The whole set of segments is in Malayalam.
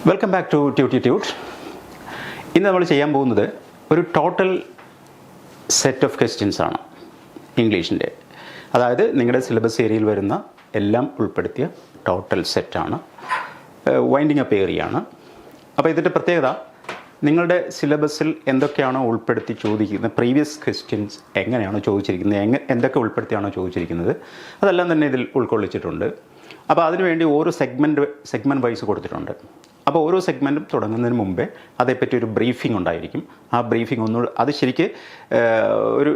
Welcome back to ട്യൂട്ടി ട്യൂട്ട്. ഇന്ന് നമ്മൾ ചെയ്യാൻ പോകുന്നത് ഒരു ടോട്ടൽ സെറ്റ് ഓഫ് ക്വസ്റ്റ്യൻസ് ആണ് ഇംഗ്ലീഷിൻ്റെ. അതായത് നിങ്ങളുടെ സിലബസ് ഏരിയയിൽ വരുന്ന എല്ലാം ഉൾപ്പെടുത്തിയ ടോട്ടൽ സെറ്റാണ്. വൈൻഡിങ് അപ്പ് ഏരിയയാണ്. അപ്പോൾ ഇതിൻ്റെ പ്രത്യേകത, നിങ്ങളുടെ സിലബസിൽ എന്തൊക്കെയാണോ ഉൾപ്പെടുത്തി ചോദിക്കുന്നത്, പ്രീവിയസ് ക്വസ്റ്റ്യൻസ് എങ്ങനെയാണോ ചോദിച്ചിരിക്കുന്നത്, എന്തൊക്കെ ഉൾപ്പെടുത്തിയാണോ ചോദിച്ചിരിക്കുന്നത്, അതെല്ലാം തന്നെ ഇതിൽ ഉൾക്കൊള്ളിച്ചിട്ടുണ്ട്. അപ്പോൾ അതിനുവേണ്ടി ഓരോ സെഗ്മെൻറ്റ് വൈസ് കൊടുത്തിട്ടുണ്ട്. അപ്പോൾ ഓരോ സെഗ്മെൻറ്റും തുടങ്ങുന്നതിന് മുമ്പേ അതേപ്പറ്റി ഒരു ബ്രീഫിംഗ് ഉണ്ടായിരിക്കും. ആ ബ്രീഫിംഗ് ഒന്നുകൂടെ, അത് ശരിക്ക് ഒരു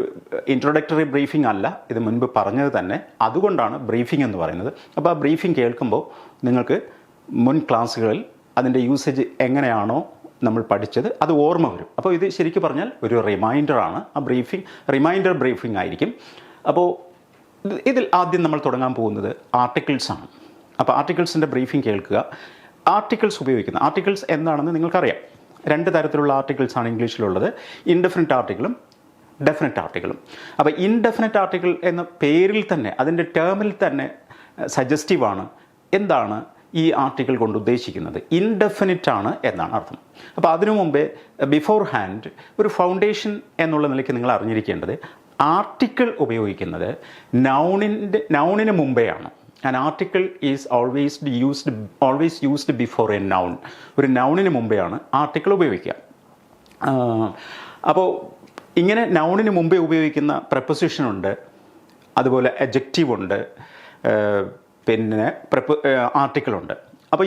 ഇൻട്രൊഡക്ടറി ബ്രീഫിംഗ് അല്ല, ഇത് മുൻപ് പറഞ്ഞത് തന്നെ, അതുകൊണ്ടാണ് ബ്രീഫിംഗ് എന്ന് പറയുന്നത്. അപ്പോൾ ആ ബ്രീഫിംഗ് കേൾക്കുമ്പോൾ നിങ്ങൾക്ക് മുൻ ക്ലാസ്സുകളിൽ അതിൻ്റെ യൂസേജ് എങ്ങനെയാണോ നമ്മൾ പഠിച്ചത് അത് ഓർമ്മ വരും. അപ്പോൾ ഇത് ശരിക്കും പറഞ്ഞാൽ ഒരു റിമൈൻഡറാണ്. ആ റിമൈൻഡർ ബ്രീഫിംഗ് ആയിരിക്കും. അപ്പോൾ ഇതിൽ ആദ്യം നമ്മൾ തുടങ്ങാൻ പോകുന്നത് ആർട്ടിക്കിൾസാണ്. അപ്പോൾ ആർട്ടിക്കിൾസിൻ്റെ ബ്രീഫിംഗ് കേൾക്കുക. ആർട്ടിക്കിൾസ് എന്താണെന്ന് നിങ്ങൾക്കറിയാം. രണ്ട് തരത്തിലുള്ള ആർട്ടിക്കിൾസാണ് ഇംഗ്ലീഷിലുള്ളത്, ഇൻഡെഫിനിറ്റ് ആർട്ടിക്കിളും ഡെഫിനിറ്റ് ആർട്ടിക്കിളും. അപ്പോൾ ഇൻഡെഫിനിറ്റ് ആർട്ടിക്കിൾ എന്ന പേരിൽ തന്നെ, അതിൻ്റെ ടേമിൽ തന്നെ സജസ്റ്റീവാണ്. എന്താണ് ഈ ആർട്ടിക്കിൾ കൊണ്ട് ഉദ്ദേശിക്കുന്നത്? ഇൻഡെഫിനിറ്റ് ആണ് എന്നാണ് അർത്ഥം. അപ്പോൾ അതിനു മുമ്പേ ബിഫോർ ഹാൻഡ് ഒരു ഫൗണ്ടേഷൻ എന്നുള്ള നിലയ്ക്ക് നിങ്ങൾ അറിഞ്ഞിരിക്കേണ്ടത്, ആർട്ടിക്കിൾ ഉപയോഗിക്കുന്നത് നൗണിന് മുമ്പെയാണ്. An article is always used before a noun. ഒരു നൗണിന് മുമ്പെയാണ് ആർട്ടിക്കിൾ ഉപയോഗിക്കുക. അപ്പോൾ ഇങ്ങനെ നൗണിന് മുമ്പേ ഉപയോഗിക്കുന്ന പ്രപ്പോസിഷൻ ഉണ്ട്, അതുപോലെ അഡ്ജക്റ്റീവ് ഉണ്ട്, പിന്നെ ആർട്ടിക്കിളുണ്ട്. അപ്പോൾ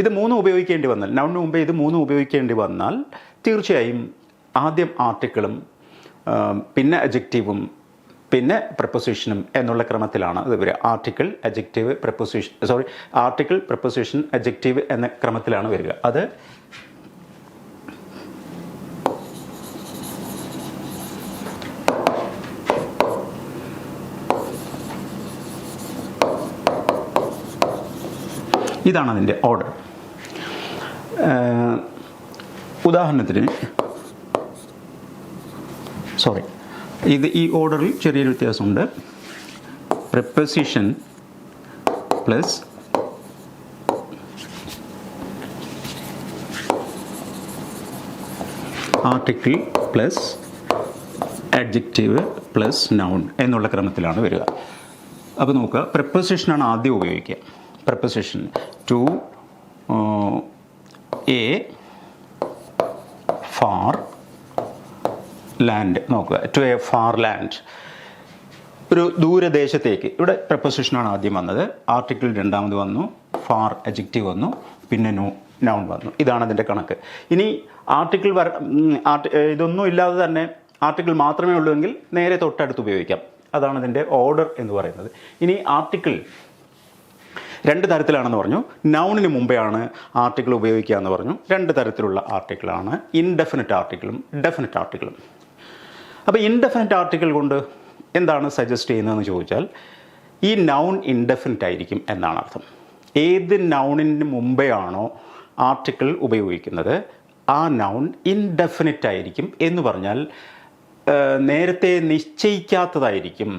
ഇത് മൂന്നും ഉപയോഗിക്കേണ്ടി വന്നാൽ, നൗണിന് മുമ്പേ ഇത് മൂന്നും ഉപയോഗിക്കേണ്ടി വന്നാൽ തീർച്ചയായും ആദ്യം ആർട്ടിക്കിളും പിന്നെ അഡ്ജക്റ്റീവും പിന്നെ പ്രപ്പോസിഷനും എന്നുള്ള ക്രമത്തിലാണ് ഇത് വരിക. ആർട്ടിക്കിൾ പ്രപ്പോസിഷൻ അഡ്ജക്റ്റീവ് എന്ന ക്രമത്തിലാണ് വരിക. അത് ഇതാണ് അതിൻ്റെ ഓർഡർ. ഉദാഹരണത്തിന് ഈ ഓർഡറിൽ ചെറിയൊരു വ്യത്യാസമുണ്ട്. Preposition plus article plus adjective plus noun എന്നുള്ള ക്രമത്തിലാണ് വരിക. അപ്പോൾ നോക്കുക, പ്രിപ്പോസിഷനാണ് ആദ്യം ഉപയോഗിക്കുക. Preposition to a far land. നോക്കുക, ടു എ ഫാർ ലാൻഡ്, ഒരു ദൂരദേശത്തേക്ക്. ഇവിടെ പ്രപ്പോസിഷനാണ് ആദ്യം വന്നത്, ആർട്ടിക്കിൾ രണ്ടാമത് വന്നു, ഫാർ അഡ്ജക്റ്റീവ് വന്നു, പിന്നെ നൗൺ വന്നു. ഇതാണ് അതിൻ്റെ കണക്ക്. ഇനി ആർട്ടിക്കിൾ ഇതൊന്നും ഇല്ലാതെ തന്നെ ആർട്ടിക്കിൾ മാത്രമേ ഉള്ളൂവെങ്കിൽ നേരെ തൊട്ടടുത്ത് ഉപയോഗിക്കാം. അതാണ് ഇതിൻ്റെ ഓർഡർ എന്ന് പറയുന്നത്. ഇനി ആർട്ടിക്കിൾ രണ്ട് തരത്തിലാണെന്ന് പറഞ്ഞു. നൗണിന് മുമ്പെയാണ് ആർട്ടിക്കിൾ ഉപയോഗിക്കുക എന്ന് പറഞ്ഞു. രണ്ട് തരത്തിലുള്ള ആർട്ടിക്കിളാണ്, ഇൻഡെഫിനിറ്റ് ആർട്ടിക്കിളും ഡെഫിനിറ്റ് ആർട്ടിക്കിളും. അപ്പോൾ ഇൻഡെഫിനിറ്റ് ആർട്ടിക്കിൾ കൊണ്ട് എന്താണ് സജസ്റ്റ് ചെയ്യുന്നതെന്ന് ചോദിച്ചാൽ, ഈ നൗൺ ഇൻഡെഫിനിറ്റ് ആയിരിക്കും എന്നാണ് അർത്ഥം. ഏത് നൗണിന് മുമ്പെയാണോ ആർട്ടിക്കിൾ ഉപയോഗിക്കുന്നത് ആ നൗൺ ഇൻഡെഫിനിറ്റ് ആയിരിക്കും എന്ന് പറഞ്ഞാൽ നേരത്തെ നിശ്ചയിക്കാത്തതായിരിക്കും,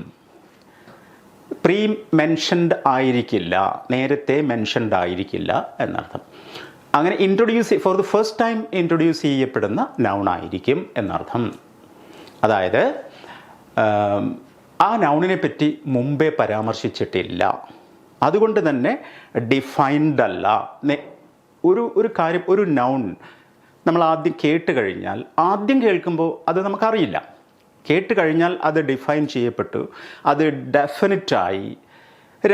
പ്രീ മെൻഷൻഡ് ആയിരിക്കില്ല, നേരത്തെ മെൻഷൻഡ് ആയിരിക്കില്ല എന്നർത്ഥം. അങ്ങനെ for the first time introduce ചെയ്യപ്പെടുന്ന നൗൺ ആയിരിക്കും എന്നർത്ഥം. അതായത് ആ നൗണിനെ പറ്റി മുമ്പേ പരാമർശിച്ചിട്ടില്ല, അതുകൊണ്ട് തന്നെ ഡിഫൈൻഡ് അല്ല. ഒരു കാര്യം, ഒരു നൗൺ നമ്മൾ ആദ്യം കേൾക്കുമ്പോൾ അത് നമുക്കറിയില്ല. കേട്ട് കഴിഞ്ഞാൽ അത് ഡിഫൈൻ ചെയ്യപ്പെട്ടു, അത് ഡെഫിനിറ്റായി.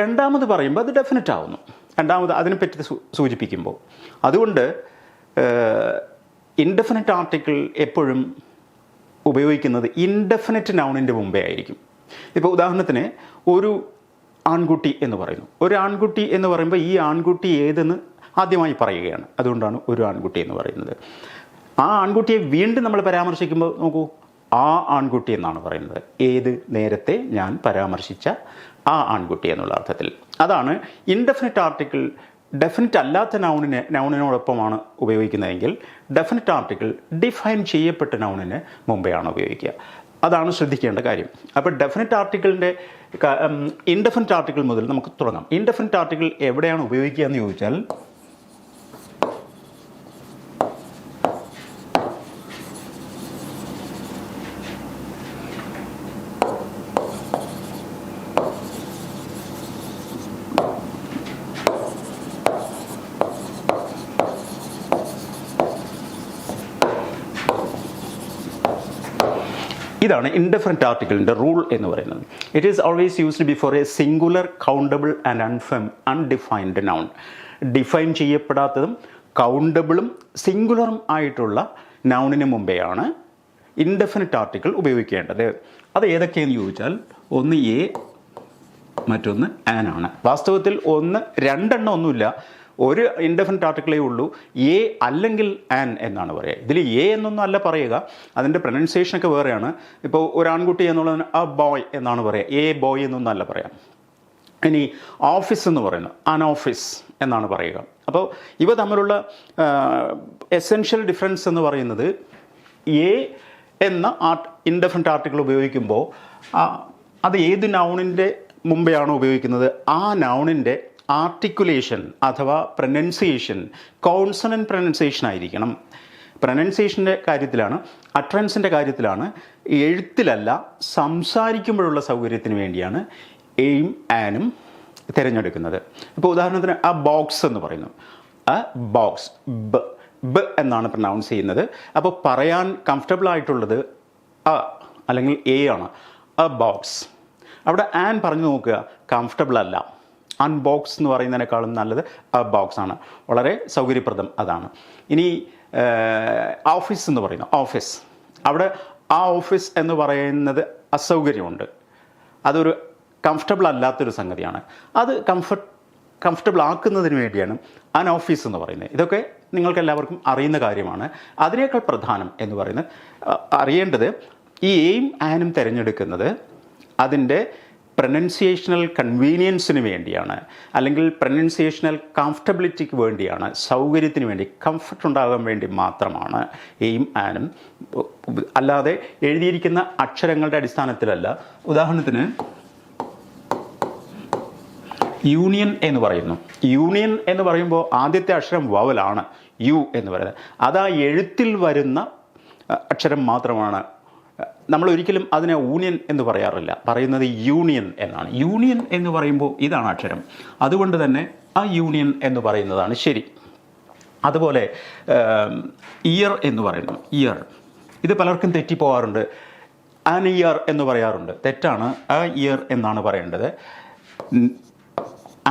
രണ്ടാമത് പറയുമ്പോൾ അത് ഡെഫിനിറ്റ് ആവുന്നു, രണ്ടാമത് അതിനെപ്പറ്റി സൂചിപ്പിക്കുമ്പോൾ. അതുകൊണ്ട് ഇൻഡെഫിനിറ്റ് ആർട്ടിക്കിൾ എപ്പോഴും ഉപയോഗിക്കുന്നത് ഇൻഡെഫിനിറ്റ് നൗണിൻ്റെ മുമ്പേ ആയിരിക്കും. ഇപ്പോൾ ഉദാഹരണത്തിന് ഒരു ആൺകുട്ടി എന്ന് പറയുന്നു. ഒരു ആൺകുട്ടി എന്ന് പറയുമ്പോൾ ഈ ആൺകുട്ടി ഏതെന്ന് ആദ്യമായി പറയുകയാണ്, അതുകൊണ്ടാണ് ഒരു ആൺകുട്ടി എന്ന് പറയുന്നത്. ആ ആൺകുട്ടിയെ വീണ്ടും നമ്മൾ പരാമർശിക്കുമ്പോൾ നോക്കൂ, ആ ആൺകുട്ടി എന്നാണ് പറയുന്നത്. ഏത്? നേരത്തെ ഞാൻ പരാമർശിച്ച ആ ആൺകുട്ടി എന്നുള്ള അർത്ഥത്തിൽ. അതാണ് ഇൻഡെഫിനിറ്റ് ആർട്ടിക്കിൾ. ഡെഫിനിറ്റ് അല്ലാത്ത നൗണിനോടൊപ്പമാണ് ഉപയോഗിക്കുന്നതെങ്കിൽ ഡെഫിനിറ്റ് ആർട്ടിക്കിൾ ഡിഫൈൻ ചെയ്യപ്പെട്ട നൗണിന് മുമ്പെയാണ് ഉപയോഗിക്കുക. അതാണ് ശ്രദ്ധിക്കേണ്ട കാര്യം. അപ്പോൾ ഡെഫിനിറ്റ് ആർട്ടിക്കിളിൻ്റെ ഇൻഡെഫിനിറ്റ് ആർട്ടിക്കിൾ മുതൽ നമുക്ക് തുടങ്ങാം. ഇൻഡെഫിനിറ്റ് ആർട്ടിക്കിൾ എവിടെയാണ് ഉപയോഗിക്കുക എന്ന് ചോദിച്ചാൽ, ഇതാണ് ഇൻഡെഫിനിറ്റ് ആർട്ടിക്കിളിൻ്റെ റൂൾ എന്ന് പറയുന്നത്. It is always used before a singular countable and undefined noun. Define ചെയ്യപ്പെടാത്തതും കൗണ്ടബിളും സിംഗുലറും ആയിട്ടുള്ള നൗണിന് മുമ്പെയാണ് ഇൻഡെഫിനിറ്റ് ആർട്ടിക്കിൾ ഉപയോഗിക്കേണ്ടത്. അത് ഏതൊക്കെയെന്ന് ചോദിച്ചാൽ ഒന്ന് എ, മറ്റൊന്ന് ആൻ ആണ്. വാസ്തവത്തിൽ രണ്ടെണ്ണം ഒന്നുമില്ല, ഒരു ഇൻഡെഫിനിറ്റ് ആർട്ടിക്കിളേ ഉള്ളൂ, എ അല്ലെങ്കിൽ ആൻ എന്നാണ് പറയുക. ഇതിൽ എ എന്നൊന്നും അല്ല പറയുക, അതിൻ്റെ പ്രൊനൗൺസിയേഷനൊക്കെ വേറെയാണ്. ഇപ്പോൾ ഒരു ആൺകുട്ടി എന്നുള്ളതിന് ആ ബോയ് എന്നാണ് പറയുക, എ ബോയ് എന്നൊന്നും അല്ല പറയാം. ഇനി ഓഫീസ് എന്ന് പറയുന്നത് അൻ ഓഫീസ് എന്നാണ് പറയുക. അപ്പോൾ ഇവ തമ്മിലുള്ള എസെൻഷ്യൽ ഡിഫറൻസ് എന്ന് പറയുന്നത് എ എന്ന ഇൻഡെഫിനിറ്റ് ആർട്ടിക്കിൾ ഉപയോഗിക്കുമ്പോൾ അത് ഏത് നൗണിൻ്റെ മുമ്പെയാണോ ഉപയോഗിക്കുന്നത് ആ നൗണിൻ്റെ ആർട്ടിക്കുലേഷൻ അഥവാ പ്രൊനൗൺസിയേഷൻ കോൺസണൻറ്റ് പ്രൊനൗൺസിയേഷൻ ആയിരിക്കണം. പ്രൊനൗൺസിയേഷൻ്റെ കാര്യത്തിലാണ്, അട്രൻസിൻ്റെ കാര്യത്തിലാണ്, എഴുത്തിലല്ല സംസാരിക്കുമ്പോഴുള്ള സൗകര്യത്തിന് വേണ്ടിയാണ് എയും ആനും തിരഞ്ഞെടുക്കുന്നത്. ഇപ്പോൾ ഉദാഹരണത്തിന് ആ ബോക്സ് എന്ന് പറയുന്നു, ആ ബോക്സ് ബ എന്നാണ് പ്രൊനൗൺസ് ചെയ്യുന്നത്. അപ്പോൾ പറയാൻ കംഫർട്ടബിൾ ആയിട്ടുള്ളത് അ അല്ലെങ്കിൽ എ ആണ്, എ ബോക്സ്. അവിടെ ആൻ പറഞ്ഞു നോക്കുക, കംഫർട്ടബിൾ അല്ല. അൺബോക്സ് എന്ന് പറയുന്നതിനേക്കാളും നല്ലത് എ ബോക്സ് ആണ്, വളരെ സൗകര്യപ്രദം അതാണ്. ഇനി ഓഫീസ് എന്ന് പറയുന്നു, ഓഫീസ്, അവിടെ ആ ഓഫീസ് എന്ന് പറയുന്നത് അസൗകര്യമുണ്ട്, അതൊരു കംഫർട്ടബിൾ അല്ലാത്തൊരു സംഗതിയാണ്. അത് കംഫർട്ടബിൾ ആക്കുന്നതിന് വേണ്ടിയാണ് അൻ ഓഫീസ് എന്ന് പറയുന്നത്. ഇതൊക്കെ നിങ്ങൾക്ക് എല്ലാവർക്കും അറിയുന്ന കാര്യമാണ്. അതിനേക്കാൾ പ്രധാനം എന്ന് പറയുന്നത് അറിയേണ്ടത് ഈ എയും ആനും തിരഞ്ഞെടുക്കുന്നത് അതിൻ്റെ പ്രൊനൗൺസിയേഷണൽ കൺവീനിയൻസിന് വേണ്ടിയാണ്, അല്ലെങ്കിൽ പ്രൊനൗൺസിയേഷണൽ കംഫർട്ടബിലിറ്റിക്ക് വേണ്ടിയാണ്, സൗകര്യത്തിന് വേണ്ടി, കംഫർട്ട് ഉണ്ടാകാൻ വേണ്ടി മാത്രമാണ് എയും ആനും. അല്ലാതെ എഴുതിയിരിക്കുന്ന അക്ഷരങ്ങളുടെ അടിസ്ഥാനത്തിലല്ല. ഉദാഹരണത്തിന് യൂണിയൻ എന്ന് പറയുന്നു. യൂണിയൻ എന്ന് പറയുമ്പോൾ ആദ്യത്തെ അക്ഷരം വവലാണ്, യു എന്ന് പറയുന്നത്. അത് ആ എഴുത്തിൽ വരുന്ന അക്ഷരം മാത്രമാണ്. നമ്മൾ ഒരിക്കലും അതിനെ യൂണിയൻ എന്ന് പറയാറില്ല, പറയുന്നത് യൂണിയൻ എന്നാണ്. യൂണിയൻ എന്ന് പറയുമ്പോൾ ഇതാണ് അക്ഷരം, അതുകൊണ്ട് തന്നെ ആ യൂണിയൻ എന്ന് പറയുന്നതാണ് ശരി. അതുപോലെ ഇയർ എന്ന് പറയുന്നു, ഇയർ, ഇത് പലർക്കും തെറ്റിപ്പോകാറുണ്ട്. ആൻ ഇയർ എന്ന് പറയാറുണ്ട്, തെറ്റാണ്. ആ ഇയർ എന്നാണ് പറയേണ്ടത്.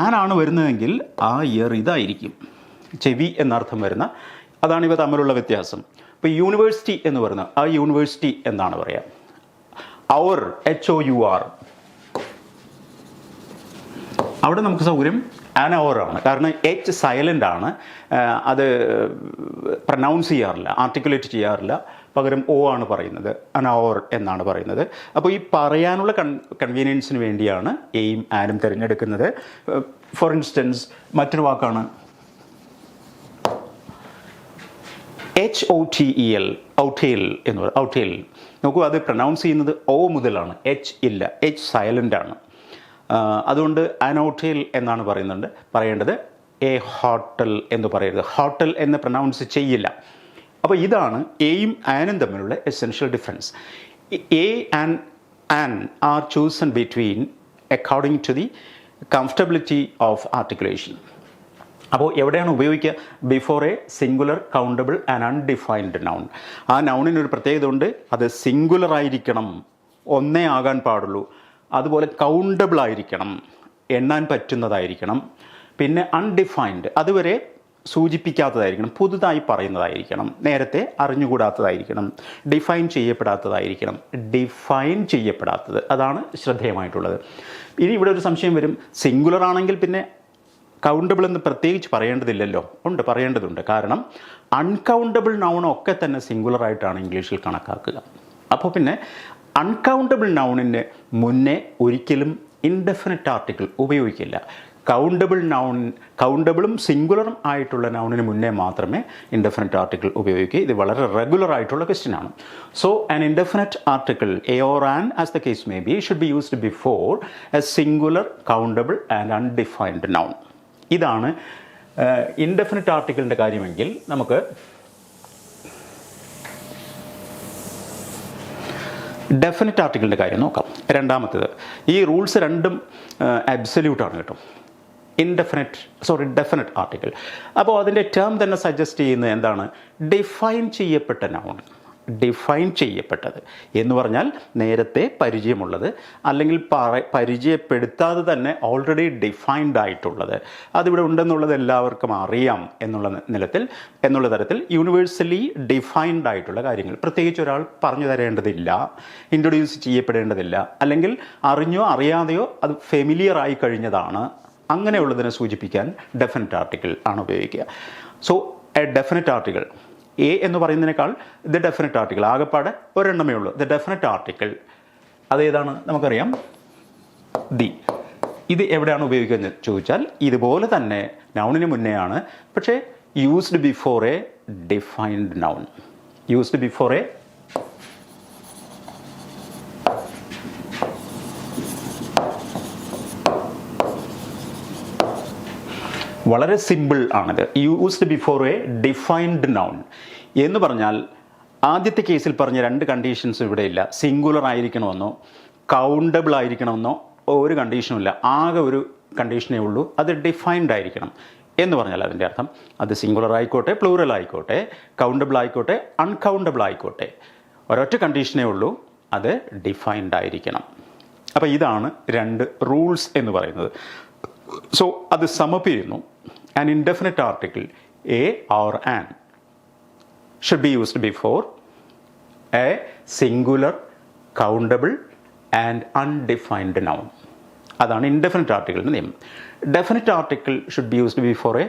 ആനാണ് വരുന്നതെങ്കിൽ ആ ഇയർ ഇതായിരിക്കും, ചെവി എന്നർത്ഥം വരുന്ന. അതാണ് ഇവ തമ്മിലുള്ള വ്യത്യാസം. ഇപ്പോൾ യൂണിവേഴ്സിറ്റി എന്ന് പറയുന്നത് ആ യൂണിവേഴ്സിറ്റി എന്നാണ് പറയുക. അവർ, HOUR, അവിടെ നമുക്ക് സൗകര്യം ആൻ അവർ ആണ്, കാരണം എച്ച് സൈലൻ്റ് ആണ്, അത് പ്രൊനൗൺസ് ചെയ്യാറില്ല, ആർട്ടിക്കുലേറ്റ് ചെയ്യാറില്ല, പകരം ഓ ആണ് പറയുന്നത്, അൻ അവർ എന്നാണ് പറയുന്നത്. അപ്പോൾ ഈ പറയാനുള്ള കൺവീനിയൻസിന് വേണ്ടിയാണ് എയും ആനും തിരഞ്ഞെടുക്കുന്നത്. ഫോർ ഇൻസ്റ്റൻസ് മറ്റൊരു വാക്കാണ് HOTEL, ഔട്ടേൽ എന്ന് പറയും. ഔട്ടേൽ നോക്കൂ, അത് പ്രൊനൗൺസ് ചെയ്യുന്നത് ഓ മുതലാണ്, എച്ച് ഇല്ല, എച്ച് സൈലൻ്റ് ആണ്. അതുകൊണ്ട് അനോട്ടേൽ എന്നാണ് പറയേണ്ടത്. എ ഹോട്ടൽ എന്ന് പറയരുത്, ഹോട്ടൽ എന്ന് പ്രൊനൗൺസ് ചെയ്യില്ല. അപ്പോൾ ഇതാണ് എയും ആനും തമ്മിലുള്ള essential difference. A and an are chosen between according to the comfortability of articulation. അപ്പോൾ എവിടെയാണ് ഉപയോഗിക്കുക? Before a singular countable and undefined noun. ആ നൗണിനൊരു പ്രത്യേകത ഉണ്ട്, അത് സിംഗുലർ ആയിരിക്കണം, ഒന്നേ ആകാൻ പാടുള്ളൂ. അതുപോലെ കൗണ്ടബിൾ ആയിരിക്കണം, എണ്ണാൻ പറ്റുന്നതായിരിക്കണം. പിന്നെ അൺഡിഫൈൻഡ്, അതുവരെ സൂചിപ്പിക്കാത്തതായിരിക്കണം, പുതുതായി പറയുന്നതായിരിക്കണം, നേരത്തെ അറിഞ്ഞുകൂടാത്തതായിരിക്കണം. ഡിഫൈൻ ചെയ്യപ്പെടാത്തതായിരിക്കണം. ഡിഫൈൻ ചെയ്യപ്പെടാത്തത്, അതാണ് ശ്രദ്ധേയമായിട്ടുള്ളത്. ഇനി ഇവിടെ ഒരു സംശയം വരും, സിംഗുലർ ആണെങ്കിൽ പിന്നെ കൗണ്ടബിൾ എന്ന് പ്രത്യേകിച്ച് പറയേണ്ടതില്ലല്ലോ? ഉണ്ട്, പറയേണ്ടതുണ്ട്. കാരണം അൺകൗണ്ടബിൾ നൗണൊക്കെ തന്നെ സിംഗുലറായിട്ടാണ് ഇംഗ്ലീഷിൽ കണക്കാക്കുക. അപ്പോൾ പിന്നെ അൺകൗണ്ടബിൾ നൗണിന് മുന്നേ ഒരിക്കലും ഇൻഡെഫിനിറ്റ് ആർട്ടിക്കിൾ ഉപയോഗിക്കില്ല. കൗണ്ടബിളും സിംഗുലറും ആയിട്ടുള്ള നൗണിന് മുന്നേ മാത്രമേ ഇൻഡെഫിനിറ്റ് ആർട്ടിക്കിൾ ഉപയോഗിക്കൂ. ഇത് വളരെ റെഗുലർ ആയിട്ടുള്ള ക്വസ്റ്റ്യൻ ആണ്. So an indefinite article A or an as the case may be should be used before a singular countable and undefined noun. ഇതാണ് ഇൻഡെഫിനിറ്റ് ആർട്ടിക്കിളിൻ്റെ കാര്യമെങ്കിൽ നമുക്ക് ഡെഫിനിറ്റ് ആർട്ടിക്കിളിൻ്റെ കാര്യം നോക്കാം. രണ്ടാമത്തേത്, ഈ റൂൾസ് രണ്ടും അബ്സല്യൂട്ടാണ് കേട്ടോ. Definite article. അപ്പോൾ അതിൻ്റെ ടേം തന്നെ സജസ്റ്റ് ചെയ്യുന്നത് എന്താണ്? ഡിഫൈൻ ചെയ്യപ്പെട്ട നൗൺ. ഡിഫൈൻ ചെയ്യപ്പെട്ടത് എന്ന് പറഞ്ഞാൽ നേരത്തെ പരിചയമുള്ളത്, അല്ലെങ്കിൽ പരിചയപ്പെടുത്താതെ തന്നെ ഓൾറെഡി ഡിഫൈൻഡ് ആയിട്ടുള്ളത്, അതിവിടെ ഉണ്ടെന്നുള്ളത് എല്ലാവർക്കും അറിയാം എന്നുള്ള തരത്തിൽ യൂണിവേഴ്സലി ഡിഫൈൻഡ് ആയിട്ടുള്ള കാര്യങ്ങൾ, പ്രത്യേകിച്ച് ഒരാൾ പറഞ്ഞു തരേണ്ടതില്ല, ഇൻട്രൊഡ്യൂസ് ചെയ്യപ്പെടേണ്ടതില്ല, അല്ലെങ്കിൽ അറിഞ്ഞോ അറിയാതെയോ അത് ഫെമിലിയർ ആയി കഴിഞ്ഞതാണ്, അങ്ങനെയുള്ളതിനെ സൂചിപ്പിക്കാൻ ഡെഫിനറ്റ് ആർട്ടിക്കിൾ ആണ് ഉപയോഗിക്കുക. So A definite article, A എന്ന് പറയുന്നതിനേക്കാൾ ദ ഡെഫിനറ്റ് ആർട്ടിക്കിൾ, ആകെപ്പാടെ ഒരെണ്ണമേ ഉള്ളൂ. ദ ഡെഫിനറ്റ് ആർട്ടിക്കിൾ അതേതാണ് നമുക്കറിയാം, ദി. ഇത് എവിടെയാണ് ഉപയോഗിക്കുന്നത് ചോദിച്ചാൽ ഇതുപോലെ തന്നെ നൗണിന് മുന്നേ ആണ്, പക്ഷേ used before A defined noun. Used before A വളരെ സിമ്പിൾ ആണിത്. Used before A defined noun എന്ന് പറഞ്ഞാൽ ആദ്യത്തെ കേസിൽ പറഞ്ഞ രണ്ട് കണ്ടീഷൻസ് ഇവിടെ ഇല്ല. സിംഗുലർ ആയിരിക്കണമെന്നോ കൗണ്ടബിൾ ആയിരിക്കണമെന്നോ ഒരു കണ്ടീഷനും ഇല്ല. ആകെ ഒരു കണ്ടീഷനേ ഉള്ളൂ, അത് ഡിഫൈൻഡ് ആയിരിക്കണം എന്ന് പറഞ്ഞാൽ അതിൻ്റെ അർത്ഥം അത് സിംഗുലർ ആയിക്കോട്ടെ, പ്ലൂറൽ ആയിക്കോട്ടെ, കൗണ്ടബിൾ ആയിക്കോട്ടെ, അൺകൗണ്ടബിൾ ആയിക്കോട്ടെ, ഒരൊറ്റ കണ്ടീഷനേ ഉള്ളൂ, അത് ഡിഫൈൻഡ് ആയിരിക്കണം. അപ്പോൾ ഇതാണ് രണ്ട് റൂൾസ് എന്ന് പറയുന്നത്. സോ അത് സമപിരുന്നു. An indefinite article, a or an, should be used before a singular, countable and undefined noun. അതാണ് ഇൻഡെഫിനിറ്റ് ആർട്ടിക്കിളിൻ്റെ നിയമം. Definite article should be used before A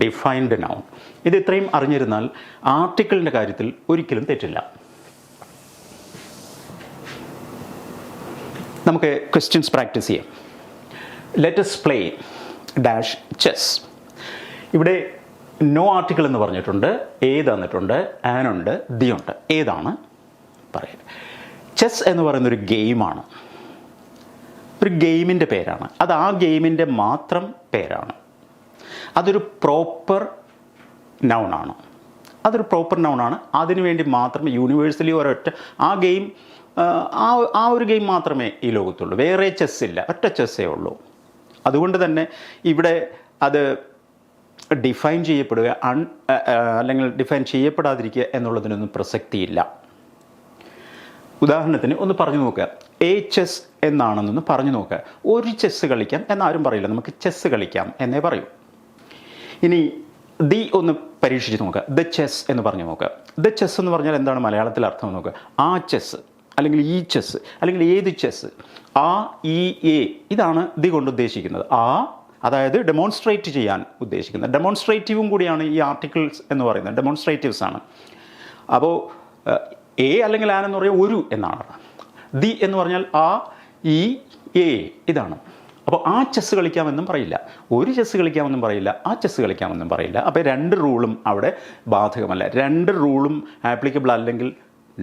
defined noun. ഇത് ഇത്രയും അറിഞ്ഞിരുന്നാൽ ആർട്ടിക്കിളിൻ്റെ കാര്യത്തിൽ ഒരിക്കലും തെറ്റില്ല. നമുക്ക് ക്വസ്റ്റ്യൻസ് പ്രാക്ടീസ് ചെയ്യാം. Let us play dash chess. ഇവിടെ നോ ആർട്ടിക്കിൾ എന്ന് പറഞ്ഞിട്ടുണ്ട്, ഏ തന്നിട്ടുണ്ട്, ആനുണ്ട്, ദി ഉണ്ട്. ഏതാണ് പറയുക? ചെസ് എന്ന് പറയുന്നൊരു ഗെയിമാണ്, ഒരു ഗെയിമിൻ്റെ പേരാണ്. അത് ആ ഗെയിമിൻ്റെ മാത്രം പേരാണ്. അതൊരു പ്രോപ്പർ നൗണാണ്. അതിനുവേണ്ടി മാത്രം യൂണിവേഴ്സലി ഒരൊറ്റ ആ ഗെയിം, ആ ഒരു ഗെയിം മാത്രമേ ഈ ലോകത്തുള്ളൂ. വേറെ ചെസ് ഇല്ല, ഒറ്റ ചെസ്സേ ഉള്ളൂ. അതുകൊണ്ട് തന്നെ ഇവിടെ അത് ഡിഫൈൻ ചെയ്യപ്പെടുക അല്ലെങ്കിൽ ഡിഫൈൻ ചെയ്യപ്പെടാതിരിക്കുക എന്നുള്ളതിനൊന്നും പ്രസക്തിയില്ല. ഉദാഹരണത്തിന് ഒന്ന് പറഞ്ഞു നോക്കുക, എ ചെസ് എന്നാണെന്നൊന്ന് പറഞ്ഞു നോക്കുക. ഒരു ചെസ്സ് കളിക്കാം എന്നാരും പറയില്ല, നമുക്ക് ചെസ്സ് കളിക്കാം എന്നേ പറയൂ. ഇനി ദി ഒന്ന് പരീക്ഷിച്ച് നോക്കുക, ദ ചെസ് എന്ന് പറഞ്ഞു നോക്കുക. ദ ചെസ് എന്ന് പറഞ്ഞാൽ എന്താണ് മലയാളത്തിൽ അർത്ഥം നോക്കുക? ആ ചെസ്, അല്ലെങ്കിൽ ഈ ചെസ്, അല്ലെങ്കിൽ ഏത് ചെസ്, ആ, ഈ, എ, ഇതാണ് ദി കൊണ്ട് ഉദ്ദേശിക്കുന്നത്. അതായത് ഡെമോൺസ്ട്രേറ്റ് ചെയ്യാൻ ഉദ്ദേശിക്കുന്നത്. ഡെമോൺസ്ട്രേറ്റീവും കൂടിയാണ് ഈ ആർട്ടിക്കിൾസ് എന്ന് പറയുന്നത്, ഡെമോൺസ്ട്രേറ്റീവ്സ് ആണ്. അപ്പോൾ എ അല്ലെങ്കിൽ ആൻ എന്ന് പറയുന്നത് ഒരു എന്നാണ്. ദി എന്ന് പറഞ്ഞാൽ ആ, ഈ, എ, ഇതാണ്. അപ്പോൾ ആ ചെസ്സ് കളിക്കാമെന്നും പറയില്ല, ഒരു ചെസ്സ് കളിക്കാമെന്നും പറയില്ല, ആ ചെസ്സ് കളിക്കാമെന്നും പറയില്ല. അപ്പോൾ രണ്ട് റൂളും അവിടെ ബാധകമല്ല. രണ്ട് റൂളും ആപ്ലിക്കബിൾ അല്ലെങ്കിൽ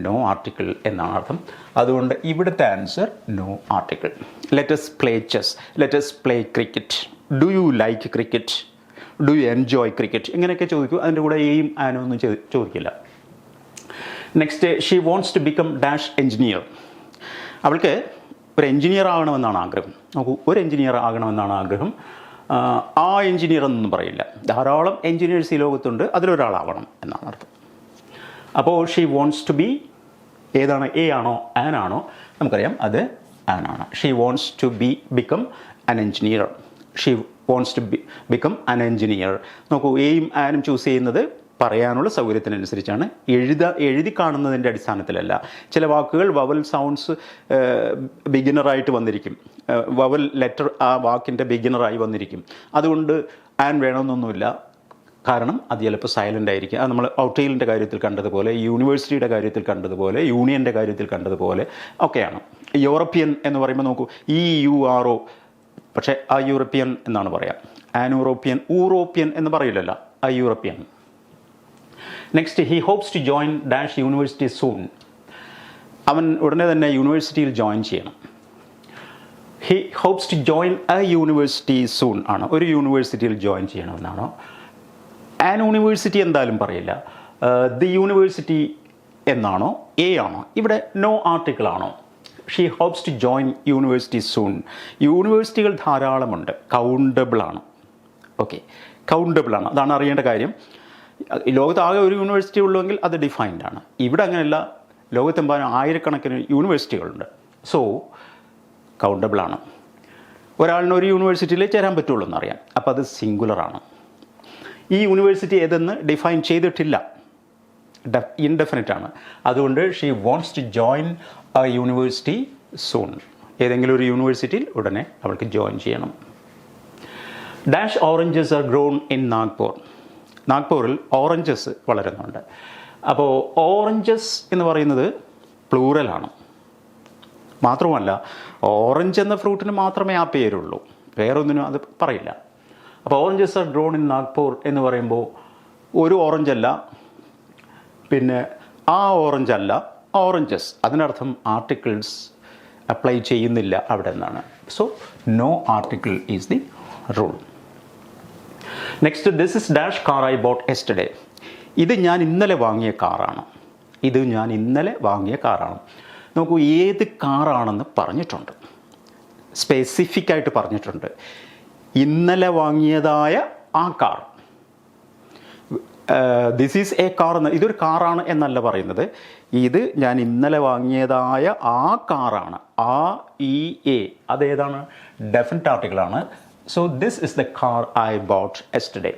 നോ ആർട്ടിക്കിൾ എന്നാണ് അർത്ഥം. അതുകൊണ്ട് ഇവിടുത്തെ answer no article. Let us play chess, let us play cricket, do you like cricket, do you enjoy cricket, ഇങ്ങനെയൊക്കെ ചോദിക്കൂ. അതിൻ്റെ കൂടെ എയും ആനോ ഒന്നും ചോദിക്കില്ല. Next, she wants to become dash engineer. അവൾക്ക് ഒരു എഞ്ചിനീയർ ആകണമെന്നാണ് ആഗ്രഹം. നോക്കൂ, ഒരു എഞ്ചിനീയർ ആകണമെന്നാണ് ആഗ്രഹം. ആ എഞ്ചിനീയർ എന്നൊന്നും പറയില്ല, ധാരാളം എഞ്ചിനീയേഴ്സ് ഈ ലോകത്തുണ്ട്, അതിലൊരാളാവണം എന്നാണ് അർത്ഥം. അപ്പോൾ ഷീ വോണ്ട്സ് ടു ബി ഏതാണ്? എ ആണോ ആൻ ആണോ? നമുക്കറിയാം അത് ആൻ ആണ്. She wants to become an engineer. She wants to become an engineer. നോക്കൂ, എയും ആനും ചൂസ് ചെയ്യുന്നത് പറയാനുള്ള സൗകര്യത്തിനനുസരിച്ചാണ്, എഴുതി കാണുന്നതിൻ്റെ അടിസ്ഥാനത്തിലല്ല. ചില വാക്കുകൾ വവൽ സൗണ്ട്സ് ബിഗിനറായിട്ട് വന്നിരിക്കും, വവൽ ലെറ്റർ ആ വാക്കിൻ്റെ ബിഗിനറായി വന്നിരിക്കും. അതുകൊണ്ട് ആൻ വേണമെന്നൊന്നുമില്ല, കാരണം അത് ചിലപ്പോൾ സൈലൻ്റ് ആയിരിക്കും. അത് നമ്മൾ ഔട്ടെയിലിൻ്റെ കാര്യത്തിൽ കണ്ടതുപോലെ, യൂണിവേഴ്സിറ്റിയുടെ കാര്യത്തിൽ കണ്ടതുപോലെ, യൂണിയൻ്റെ കാര്യത്തിൽ കണ്ടതുപോലെ ഒക്കെയാണ്. യൂറോപ്യൻ എന്ന് പറയുമ്പോൾ നോക്കൂ, EURO, പക്ഷേ ആ യൂറോപ്യൻ എന്നാണ് പറയാം. ആൻ യൂറോപ്യൻ എന്ന് പറയില്ലല്ലോ, ആ European. Next, he hopes to join dash university soon. അവൻ ഉടനെ തന്നെ യൂണിവേഴ്സിറ്റിയിൽ ജോയിൻ ചെയ്യണം. He hopes to join a university soon ആണ്, ഒരു യൂണിവേഴ്സിറ്റിയിൽ ജോയിൻ ചെയ്യണമെന്നാണോ? ആൻ യൂണിവേഴ്സിറ്റി എന്തായാലും പറയില്ല. ദി യൂണിവേഴ്സിറ്റി എന്നാണോ, എ ആണോ? ഇവിടെ നോ ആർട്ടിക്കിൾ ആണോ? She hopes to join university soon. യൂണിവേഴ്സിറ്റികൾ ധാരാളമുണ്ട്, കൗണ്ടബിൾ ആണ്. ഓക്കെ, കൗണ്ടബിൾ ആണ്, അതാണ് അറിയേണ്ട കാര്യം. ലോകത്ത് ആകെ ഒരു യൂണിവേഴ്സിറ്റി ഉള്ളുവെങ്കിൽ അത് ഡിഫൈൻഡ് ആണ്. ഇവിടെ അങ്ങനെയല്ല, ലോകത്തെമ്പാടും ആയിരക്കണക്കിന് യൂണിവേഴ്സിറ്റികളുണ്ട്. സോ കൗണ്ടബിളാണ്. ഒരാളിന് ഒരു യൂണിവേഴ്സിറ്റിയിലേ ചേരാൻ പറ്റുള്ളൂ എന്നറിയാം, അപ്പോൾ അത് സിംഗുലറാണ്. ഈ യൂണിവേഴ്സിറ്റി ഏതെന്ന് ഡിഫൈൻ ചെയ്തിട്ടില്ല, ഇൻഡെഫിനിറ്റ് ആണ്. അതുകൊണ്ട് she wants to join a university soon. ഏതെങ്കിലും ഒരു യൂണിവേഴ്സിറ്റിയിൽ ഉടനെ അവൾക്ക് ജോയിൻ ചെയ്യണം. Dash oranges are grown in Nagpur. നാഗ്പൂരിൽ ഓറഞ്ചസ് വളരുന്നുണ്ട്. അപ്പോൾ ഓറഞ്ചസ് എന്ന് പറയുന്നത് പ്ലൂറലാണ്. മാത്രമല്ല ഓറഞ്ച് എന്ന ഫ്രൂട്ടിന് മാത്രമേ ആ പേരുള്ളൂ, വേറൊന്നിനും അത് പറയില്ല. അപ്പോൾ oranges are grown in Nagpur എന്ന് പറയുമ്പോൾ ഒരു ഓറഞ്ചല്ല, പിന്നെ ആ ഓറഞ്ചല്ല, ഓറഞ്ചസ്. അതിനർത്ഥം ആർട്ടിക്കിൾസ് അപ്ലൈ ചെയ്യുന്നില്ല അവിടെ നിന്നാണ്. So no article is the rule. Next, this is dash car I bought yesterday. ഇത് ഞാൻ ഇന്നലെ വാങ്ങിയ കാറാണ്. ഇത് ഞാൻ ഇന്നലെ വാങ്ങിയ കാറാണ്. നോക്കൂ, ഏത് കാറാണെന്ന് പറഞ്ഞിട്ടുണ്ട്, സ്പെസിഫിക് ആയിട്ട് പറഞ്ഞിട്ടുണ്ട്. ഇന്നലെ വാങ്ങിയതായ ആ car. This is A car എന്ന്, ഇതൊരു കാറാണ് എന്നല്ല പറയുന്നത്. ഇത് ഞാൻ ഇന്നലെ വാങ്ങിയതായ ആ കാറാണ്. ആ ഇ എ അതേതാണ്? ഡെഫിനിറ്റ് ആർട്ടിക്കിളാണ്. So this is the car I bought yesterday.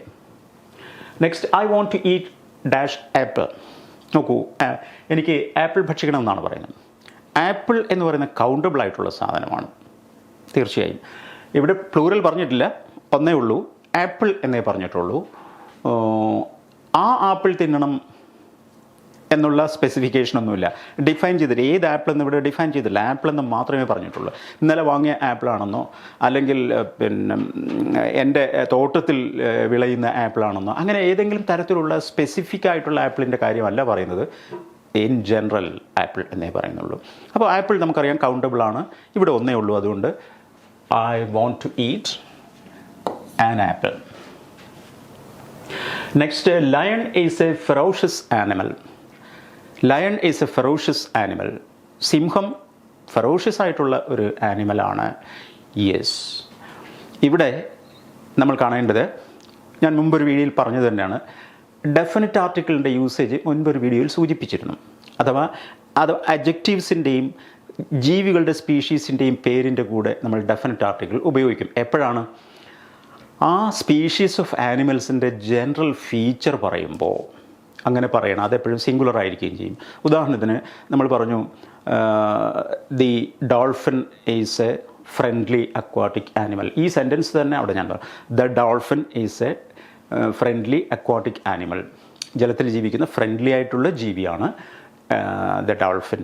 Next, I want to eat dash apple. നോക്കൂ, എനിക്ക് ആപ്പിൾ ഭക്ഷിക്കണം എന്നാണ് പറയുന്നത്. ആപ്പിൾ എന്ന് പറയുന്ന കൗണ്ടബിൾ ആയിട്ടുള്ള സാധനമാണ് തീർച്ചയായും. ഇവിടെ പ്ലൂറൽ പറഞ്ഞിട്ടില്ല, ഒന്നേ ഉള്ളൂ, ആപ്പിൾ എന്നേ പറഞ്ഞിട്ടുള്ളൂ. ആ ആപ്പിൾ തിന്നണം എന്നുള്ള സ്പെസിഫിക്കേഷനൊന്നുമില്ല, ഡിഫൈൻ ചെയ്തിട്ട്. ഏത് ആപ്പിൾ എന്ന് ഇവിടെ ഡിഫൈൻ ചെയ്തില്ല, ആപ്പിൾ എന്ന് മാത്രമേ പറഞ്ഞിട്ടുള്ളൂ. ഇന്നലെ വാങ്ങിയ ആപ്പിളാണെന്നോ അല്ലെങ്കിൽ പിന്നെ എൻ്റെ തോട്ടത്തിൽ വിളയുന്ന ആപ്പിളാണെന്നോ അങ്ങനെ ഏതെങ്കിലും തരത്തിലുള്ള സ്പെസിഫിക് ആയിട്ടുള്ള ആപ്പിളിൻ്റെ കാര്യമല്ല പറയുന്നത്. ഇൻ ജനറൽ ആപ്പിൾ എന്നേ പറയുന്നുള്ളൂ. അപ്പോൾ ആപ്പിൾ നമുക്കറിയാം കൗണ്ടബിളാണ്. ഇവിടെ ഒന്നേ ഉള്ളൂ, അതുകൊണ്ട് I want to eat an apple. Next, lion is a ferocious animal. Lion is a ferocious animal. സിംഹം ഫെറോഷ്യസ് ആയിട്ടുള്ള ഒരു ആനിമലാണ്. യെസ്, ഇവിടെ നമ്മൾ കാണേണ്ടത്, ഞാൻ മുമ്പൊരു വീഡിയോയിൽ പറഞ്ഞത് തന്നെയാണ്, ഡെഫിനിറ്റ് ആർട്ടിക്കിളിൻ്റെ യൂസേജ് മുൻപൊരു വീഡിയോയിൽ സൂചിപ്പിച്ചിരുന്നു. അഥവാ അത് അഡ്ജക്റ്റീവ്സിൻ്റെയും ജീവികളുടെ സ്പീഷീസിൻ്റെയും പേരിൻ്റെ കൂടെ നമ്മൾ ഡെഫിനിറ്റ് ആർട്ടിക്കിൾ ഉപയോഗിക്കും. എപ്പോഴാണ്? ആ സ്പീഷീസ് ഓഫ് ആനിമൽസിൻ്റെ ജനറൽ ഫീച്ചർ പറയുമ്പോൾ അങ്ങനെ പറയണം. അതെപ്പോഴും സിംഗുലർ ആയിരിക്കുകയും ചെയ്യും. ഉദാഹരണത്തിന് നമ്മൾ പറഞ്ഞു, the dolphin is a friendly aquatic animal. ഈ സെൻറ്റൻസ് തന്നെ അവിടെ ഞാൻ പറഞ്ഞു, the dolphin is a friendly aquatic animal. ജലത്തിൽ ജീവിക്കുന്ന ഫ്രണ്ട്ലി ആയിട്ടുള്ള ജീവിയാണ് ദ ഡോൾഫിൻ.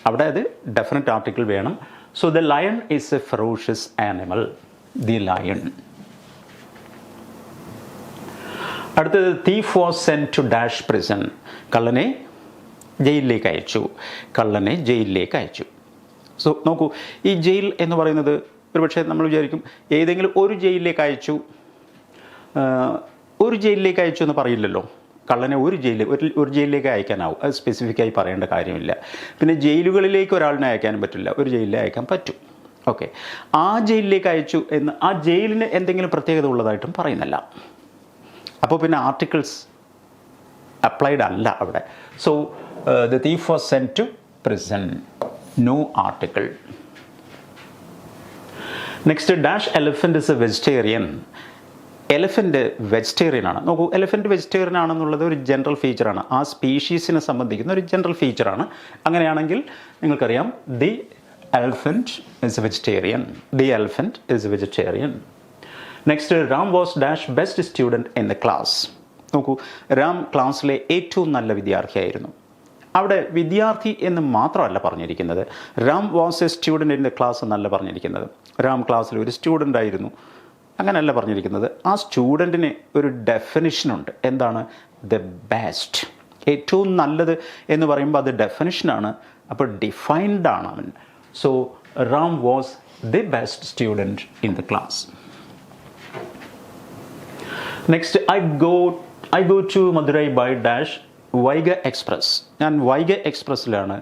അവിടെ അത് ഡെഫിനറ്റ് ആർട്ടിക്കിൾ വേണം. So the lion is a ferocious animal, the lion. അടുത്തത്, thief was sent to dash prison. കള്ളനെ ജയിലിലേക്ക് അയച്ചു. കള്ളനെ ജയിലിലേക്ക് അയച്ചു. സോ നോക്കൂ, ഈ ജയിൽ എന്ന് പറയുന്നത് ഒരുപക്ഷെ നമ്മൾ വിചാരിക്കും ഏതെങ്കിലും ഒരു ജയിലിലേക്ക് അയച്ചു, ഒരു ജയിലിലേക്ക് അയച്ചു എന്ന് പറയില്ലല്ലോ. കള്ളനെ ഒരു ജയിലിലേക്ക് അയക്കാനാവും, അത് സ്പെസിഫിക്കായി പറയേണ്ട കാര്യമില്ല. പിന്നെ ജയിലുകളിലേക്ക് ഒരാളിനെ അയക്കാനും പറ്റില്ല, ഒരു ജയിലിൽ അയക്കാൻ പറ്റും. ഓക്കെ, ആ ജയിലിലേക്ക് അയച്ചു എന്ന് ആ ജയിലിന് എന്തെങ്കിലും പ്രത്യേകത ഉള്ളതായിട്ടും പറയുന്നില്ല. അപ്പോൾ പിന്നെ ആർട്ടിക്കിൾസ് അപ്ലൈഡ് അല്ല അവിടെ. So the thief was sent to prison, no article. Next, dash elephant is a vegetarian. Elephant vegetarian ആണ്. നോക്കൂ, എലിഫൻറ്റ് വെജിറ്റേറിയൻ ആണെന്നുള്ളത് ഒരു ജനറൽ ഫീച്ചറാണ്, ആ സ്പീഷീസിനെ സംബന്ധിക്കുന്ന ഒരു ജനറൽ ഫീച്ചറാണ്. അങ്ങനെയാണെങ്കിൽ നിങ്ങൾക്കറിയാം, the elephant is a vegetarian. The elephant is a vegetarian. Next, Ram was dash best student in the class. നോക്കൂ, റാം ക്ലാസ്സിലെ ഏറ്റവും നല്ല വിദ്യാർത്ഥിയായിരുന്നു. അവിടെ വിദ്യാർത്ഥി എന്ന് മാത്രമല്ല പറഞ്ഞിരിക്കുന്നത്, Ram was A student in the class എന്നല്ല പറഞ്ഞിരിക്കുന്നത്. റാം ക്ലാസ്സിൽ ഒരു സ്റ്റുഡൻ്റ് ആയിരുന്നു അങ്ങനെയല്ല പറഞ്ഞിരിക്കുന്നത്. ആ സ്റ്റുഡൻറ്റിന് ഒരു ഡെഫിനിഷനുണ്ട്. എന്താണ്? ദ ബെസ്റ്റ്, ഏറ്റവും നല്ലത് എന്ന് പറയുമ്പോൾ അത് ഡെഫിനിഷനാണ്, അപ്പോൾ ഡിഫൈൻഡ് ആണ് അവൻ. So Ram was the best student in the class. Next, I go to Madurai by dash Vaigai express. ഞാൻ വൈഗ എക്സ്പ്രസ്സിലാണ്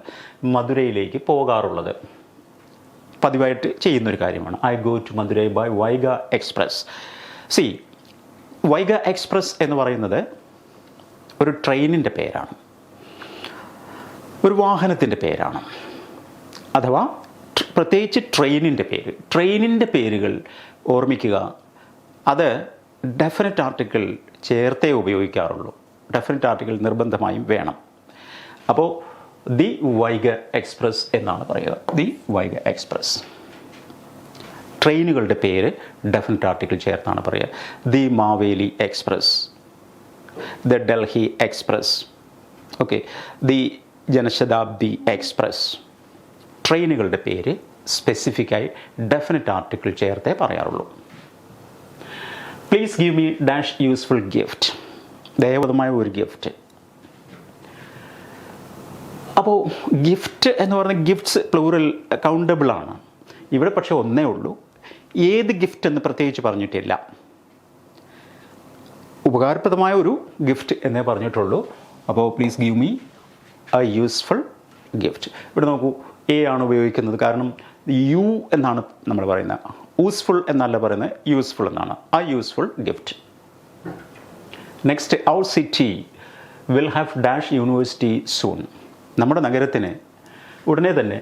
മധുരയിലേക്ക് പോകാറുള്ളത്. പതിവായിട്ട് ചെയ്യുന്നൊരു കാര്യമാണ്. I go to Madurai by Vaigai express. See, Vaigai express എന്ന് പറയുന്നത് ഒരു ട്രെയിനിൻ്റെ പേരാണ്, ഒരു വാഹനത്തിൻ്റെ പേരാണ്, അഥവാ പ്രത്യേകിച്ച് ട്രെയിനിൻ്റെ പേരുകൾ ഓർമ്മിക്കുക. അത് ഡെഫിനറ്റ് ആർട്ടിക്കിൾ ചേർത്തേ ഉപയോഗിക്കാറുള്ളൂ. ഡെഫിനറ്റ് ആർട്ടിക്കിൾ നിർബന്ധമായും വേണം. അപ്പോൾ ദി വൈഗ എക്സ്പ്രസ് എന്നാണ് പറയുക. The Vaigai Express. ട്രെയിനുകളുടെ പേര് ഡെഫിനറ്റ് ആർട്ടിക്കിൾ ചേർത്താണ് പറയുക. The Maveli Express, the Delhi Express, okay, the Janshatabdi Express. ട്രെയിനുകളുടെ പേര് സ്പെസിഫിക്കായി ഡെഫിനറ്റ് ആർട്ടിക്കിൾ ചേർത്തേ പറയാറുള്ളൂ. Please give me dash useful gift. ദയവതമായ ഒരു ഗിഫ്റ്റ്. അപ്പോൾ ഗിഫ്റ്റ് എന്ന് പറയുന്ന ഗിഫ്റ്റ്സ് പ്ലൂറൽ കൗണ്ടബിൾ ആണ്. ഇവിടെ പക്ഷേ ഒന്നേ ഉള്ളൂ. ഏത് ഗിഫ്റ്റ് എന്ന് പ്രത്യേകിച്ച് പറഞ്ഞിട്ടില്ല. ഉപകാരപ്രദമായ ഒരു ഗിഫ്റ്റ് എന്നേ പറഞ്ഞിട്ടുള്ളൂ. അപ്പോൾ please give me A useful gift. ഇവിടെ നോക്കൂ, എ ആണ് ഉപയോഗിക്കുന്നത്. കാരണം യു എന്നാണ് നമ്മൾ പറയുന്നത്. യൂസ്ഫുൾ എന്നല്ല പറയുന്നത്, യൂസ്ഫുൾ എന്നാണ്. ആ useful gift. Next, our city will have dash university soon. നമ്മുടെ നഗരത്തിന് ഉടനെ തന്നെ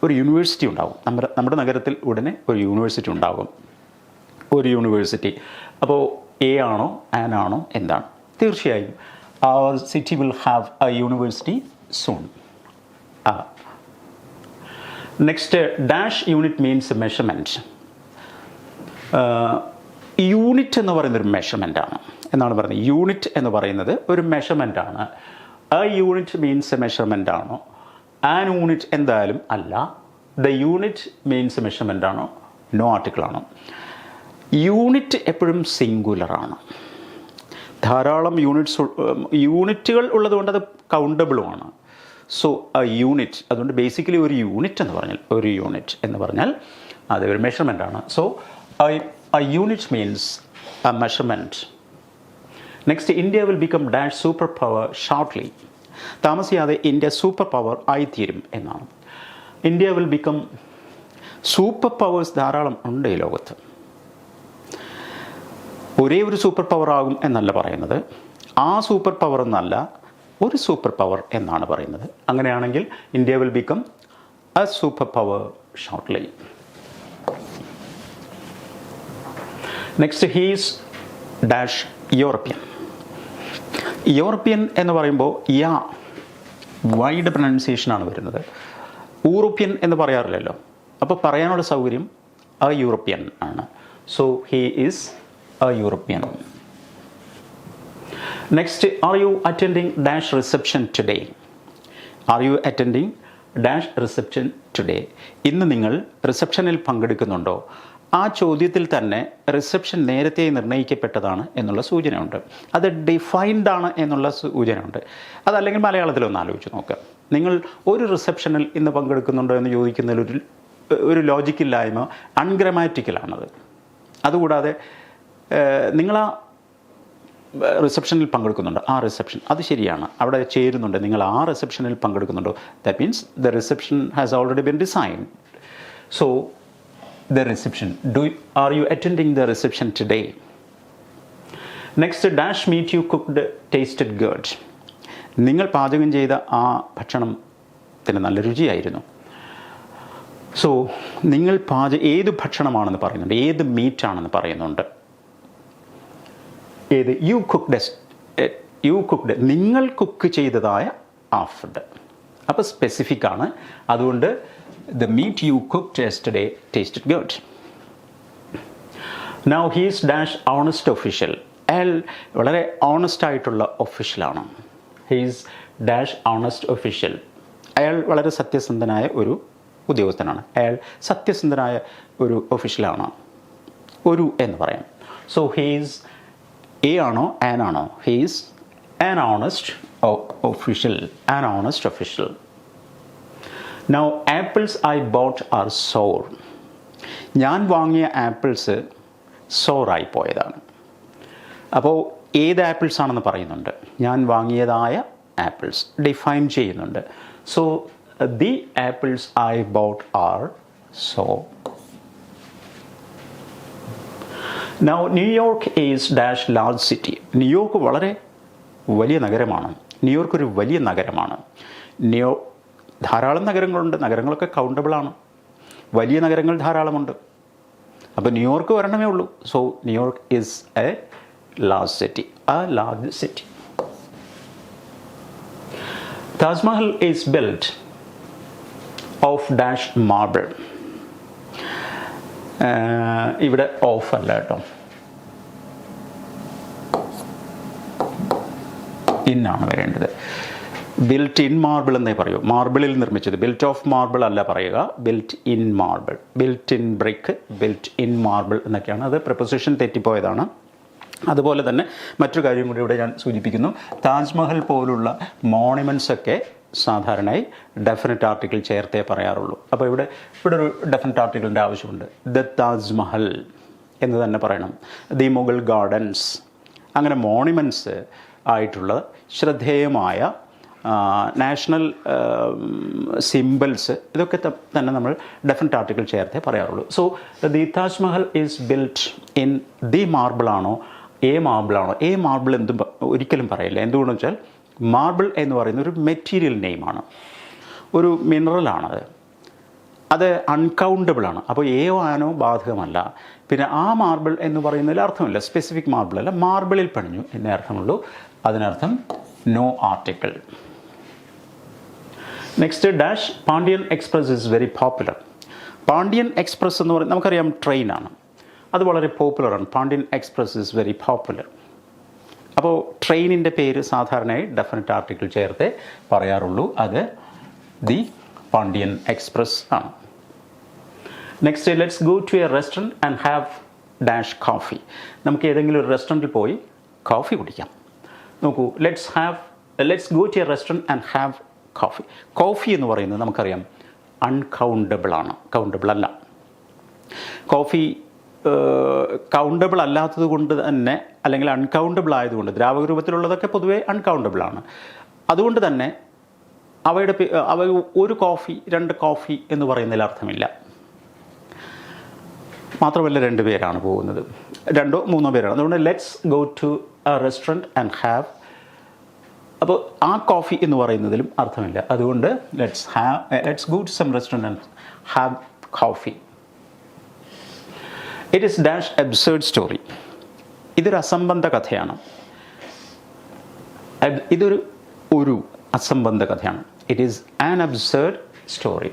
ഒരു യൂണിവേഴ്സിറ്റി ഉണ്ടാകും. നമ്മുടെ നഗരത്തിൽ ഉടനെ ഒരു യൂണിവേഴ്സിറ്റി ഉണ്ടാകും. ഒരു യൂണിവേഴ്സിറ്റി. അപ്പോൾ എ ആണോ ആൻ ആണോ എന്താണ്? തീർച്ചയായും our city will have a university soon. Next, dash unit means measurement. Unit എന്ന് പറയുന്നൊരു മെഷർമെൻ്റാണ് എന്നാണ് പറയുന്നത്. യൂണിറ്റ് എന്ന് പറയുന്നത് ഒരു മെഷർമെൻ്റാണ്. എ യൂണിറ്റ് മീൻസ് മെഷർമെൻ്റ് ആണോ? ആൻ യൂണിറ്റ് എന്തായാലും അല്ല. ദ യൂണിറ്റ് മീൻസ് മെഷർമെൻ്റ് ആണോ? നോ ആർട്ടിക്കിൾ ആണോ? യൂണിറ്റ് എപ്പോഴും സിംഗുലറാണ്. ധാരാളം യൂണിറ്റുകൾ ഉള്ളതുകൊണ്ട് അത് കൗണ്ടബിളുമാണ്. സോ എ യൂണിറ്റ്, അതുകൊണ്ട് ബേസിക്കലി ഒരു യൂണിറ്റ് എന്ന് പറഞ്ഞാൽ അത് ഒരു മെഷർമെൻ്റ് ആണ്. So a unit means A measurement. Next, India will become dash super power shortly. താമസിയാതെ ഇന്ത്യ സൂപ്പർ പവർ ആയിത്തീരും എന്നാണ്. India will become, super powers ധാരാളം ഉണ്ട് ഈ ലോകത്ത്. ഒരേ ഒരു സൂപ്പർ പവർ ആകും എന്നല്ല പറയുന്നത്. ആ സൂപ്പർ പവർ എന്നല്ല, ഒരു സൂപ്പർ പവർ എന്നാണ് പറയുന്നത്. അങ്ങനെയാണെങ്കിൽ India will become A super power shortly. Next, he's dash European. European എന്ന് പറയുമ്പോൾ വൈഡ് പ്രൊനൗൺസിയേഷനാണ് വരുന്നത്. യൂറോപ്യൻ എന്ന് പറയാറില്ലല്ലോ. അപ്പോൾ പറയാനുള്ള സൗകര്യം എ യൂറോപ്യൻ ആണ്. So he is A European. Next, are you attending dash reception today. Are you attending dash reception today. ഇന്ന് നിങ്ങൾ റിസപ്ഷനിൽ പങ്കെടുക്കുന്നുണ്ടോ? ആ ചോദ്യത്തിൽ തന്നെ റിസപ്ഷൻ നേരത്തെ നിർണ്ണയിക്കപ്പെട്ടതാണ് എന്നുള്ള സൂചനയുണ്ട്. അത് ഡിഫൈൻഡ് ആണ് എന്നുള്ള സൂചനയുണ്ട്. അതല്ലെങ്കിൽ മലയാളത്തിലൊന്ന് ആലോചിച്ച് നോക്കുക. നിങ്ങൾ ഒരു റിസപ്ഷനിൽ ഇന്ന് പങ്കെടുക്കുന്നുണ്ടോ എന്ന് ചോദിക്കുന്നതിൽ ഒരു ലോജിക്കില്ലായ്മ, അൺഗ്രമാറ്റിക്കലാണത്. അതുകൂടാതെ നിങ്ങൾ ആ റിസപ്ഷനിൽ പങ്കെടുക്കുന്നുണ്ട്, ആ റിസപ്ഷൻ അത് ശരിയാണ്, അവിടെ ചേരുന്നുണ്ട്, നിങ്ങൾ ആ റിസപ്ഷനിൽ പങ്കെടുക്കുന്നുണ്ടോ? That means the reception has already been designed. So the reception, are you attending the reception today? Next, dash meat you cooked tasted good. നിങ്ങൾ പാചകം ചെയ്ത ആ ഭക്ഷണത്തിന് നല്ല രുചിയായിരുന്നു. സോ നിങ്ങൾ ഏത് ഭക്ഷണമാണെന്ന് പറയുന്നുണ്ട്, ഏത് മീറ്റ് ആണെന്ന് പറയുന്നുണ്ട്. ഏത് യു കുക്ക്ഡ്, നിങ്ങൾ കുക്ക് ചെയ്തതായ ആ ഫുഡ്. അപ്പോൾ സ്പെസിഫിക് ആണ്. അതുകൊണ്ട് the meat you cooked yesterday tasted good. Now he is dash honest official. അയാൾ വളരെ ഓണസ്റ്റ് ആയിട്ടുള്ള ഒഫീഷ്യലാണ്. he is dash honest official. അയാൾ വളരെ സത്യസന്ധനായ ഒരു ഉദ്യോഗസ്ഥനാണ്. അയാൾ സത്യസന്ധനായ ഒരു ഒഫീഷ്യലാണ്. ഒരു എന്ന് പറയാം. സോ he is a ആണോ an ആണോ? he is an honest official. An honest official. Now apples I bought are sour. ഞാൻ വാങ്ങിയ ആപ്പിൾസ് സോറായി പോയതാണ്. അപ്പോൾ ഏത് ആപ്പിൾസ് ആണെന്ന് പറയുന്നുണ്ട്. ഞാൻ വാങ്ങിയതായ ആപ്പിൾസ് ഡിഫൈൻ ചെയ്യുന്നുണ്ട്. So the apples I bought are sour. Now New York is dash large city. New York വളരെ വലിയ നഗരമാണ്. ന്യൂയോർക്ക് ഒരു വലിയ നഗരമാണ്. ധാരാളം നഗരങ്ങളുണ്ട്, നഗരങ്ങളൊക്കെ കൗണ്ടബിളാണ്. വലിയ നഗരങ്ങൾ ധാരാളമുണ്ട്. അപ്പോൾ ന്യൂയോർക്ക് വരണമേ ഉള്ളൂ. So New York is A large city, large city. Taj Mahal is built of dash marble. ഇവിടെ ഓഫ് അല്ല കേട്ടോ, ഇന്നാണ് വരേണ്ടത്. ബിൽറ്റ് ഇൻ മാർബിൾ എന്നേ പറയൂ. മാർബിളിൽ നിർമ്മിച്ചത്. ബിൽറ്റ് ഓഫ് മാർബിൾ അല്ല പറയുക, built in marble. Built in brick, built in marble എന്നൊക്കെയാണ്. അത് പ്രിപ്പോസിഷൻ തെറ്റിപ്പോയതാണ്. അതുപോലെ തന്നെ മറ്റൊരു കാര്യം കൂടി ഇവിടെ ഞാൻ സൂചിപ്പിക്കുന്നു. താജ്മഹൽ പോലുള്ള മോണിമെൻറ്റ്സ് ഒക്കെ സാധാരണയായി ഡെഫിനറ്റ് ആർട്ടിക്കിൾ ചേർത്തേ പറയാറുള്ളൂ. അപ്പോൾ ഇവിടെ ഒരു ഡെഫിനറ്റ് ആർട്ടിക്കിളിൻ്റെ ആവശ്യമുണ്ട്. ദ താജ്മഹൽ എന്ന് തന്നെ പറയണം. ദി മുഗൾ ഗാർഡൻസ്, അങ്ങനെ മോണിമെൻറ്റ്സ് ആയിട്ടുള്ള ശ്രദ്ധേയമായ നാഷണൽ സിംബൽസ്, ഇതൊക്കെ തന്നെ നമ്മൾ ഡെഫിനറ്റ് ആർട്ടിക്കിൾ ചേർത്തേ പറയാറുള്ളൂ. So the Taj Mahal is built in the മാർബിളാണോ A മാർബിളാണോ? A marble ഒരിക്കലും പറയില്ല. എന്തുകൊണ്ടെന്ന് വെച്ചാൽ മാർബിൾ എന്ന് പറയുന്ന ഒരു മെറ്റീരിയൽ നെയിമാണ്, ഒരു മിനറലാണത്. അത് അൺകൗണ്ടബിളാണ്. അപ്പോൾ എ ആനോ ബാധകമല്ല. പിന്നെ ആ മാർബിൾ എന്ന് പറയുന്നതിൽ അർത്ഥമില്ല. സ്പെസിഫിക് മാർബിൾ അല്ല, മാർബിളിൽ പണിഞ്ഞു എന്നേ അർത്ഥമുള്ളൂ. അതിനർത്ഥം no article. Next dash Pandian Express is very popular. Pandian Express എന്ന് പറയുന്നത് നമുക്കറിയാം ട്രെയിനാണ്, അത് വളരെ പോപ്പുലറാണ്. Pandian Express is very popular. അപ്പോൾ ട്രെയിനിൻ്റെ പേര് സാധാരണയായി ഡെഫിനറ്റ് ആർട്ടിക്കിൾ ചേർത്തേ പറയാറുള്ളൂ. അത് ദി പാണ്ഡ്യൻ എക്സ്പ്രസ് ആണ്. Next let's go to a restaurant and have dash coffee. നമുക്ക് ഏതെങ്കിലും ഒരു റെസ്റ്റോറൻറ്റിൽ പോയി കോഫി കുടിക്കാം. നോക്കൂ, let's go to a restaurant and have coffee. Coffee എന്ന് പറയുന്നത് നമുക്കറിയാം അൺകൗണ്ടബിൾ ആണ്, കൗണ്ടബിൾ അല്ല. കോഫി കൗണ്ടബിൾ അല്ലാത്തത് കൊണ്ട് തന്നെ, അല്ലെങ്കിൽ അൺകൗണ്ടബിൾ ആയതുകൊണ്ട്, ദ്രാവക രൂപത്തിലുള്ളതൊക്കെ പൊതുവേ അൺകൗണ്ടബിൾ ആണ്. അതുകൊണ്ട് തന്നെ അവ ഒരു കോഫി, രണ്ട് കോഫി എന്ന് പറയുന്നതിൽ അർത്ഥമില്ല. മാത്രമല്ല 2 പേരാണ് പോകുന്നത്, 2 or 3 പേരാണ്. അതുകൊണ്ട് let's go to a restaurant and have, അപ്പോൾ ആ കോഫി എന്ന് പറയുന്നതിലും അർത്ഥമില്ല. അതുകൊണ്ട് let's go to some restaurant and have coffee. It is dash absurd story. ഇതൊരു അസംബന്ധ കഥയാണ്. ഇതൊരു അസംബന്ധ കഥയാണ്. It is an absurd story.